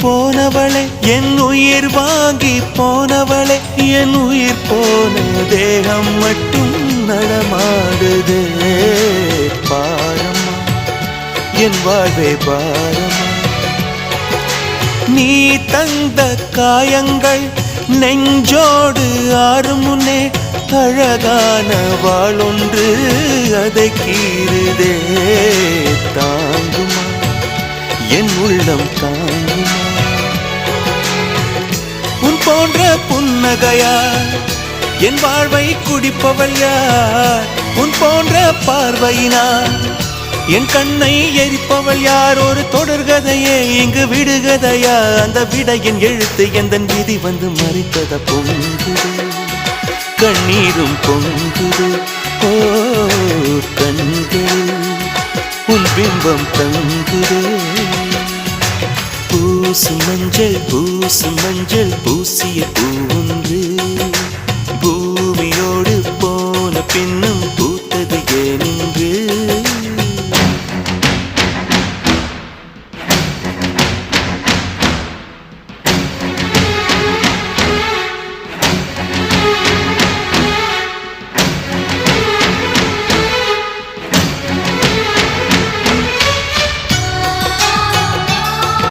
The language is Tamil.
போனவளே என் உயிர் வாங்கி போனவளே என் உயிர் போன தேகம் மட்டும் நடமாடுதே பாரம்மா என் வாழ்வே பாரம்மா நீ தந்த காயங்கள் நெஞ்சோடு ஆறும் முன்னே அழகான வாளொன்று அதை கீறுதே தாங்குமா என் உள்ளம் தாங்குமா உன் போன்ற புன்னகையார் என் வாழ்வை குடிப்பவள் யார் உன் போன்ற பார்வையினார் என் கண்ணை எரிப்பவள் யார் ஒரு தொடர்கதையே இங்கு விடுகதையா அந்த விடையின் எழுத்து எந்தன் விதி வந்து மறித்தத பொங்குது கண்ணீரும் பொங்குது ஓ கண்கள் உன் பிம்பம் தங்குதே பூசு மஞ்சள் பூசிய பூ ஒன்று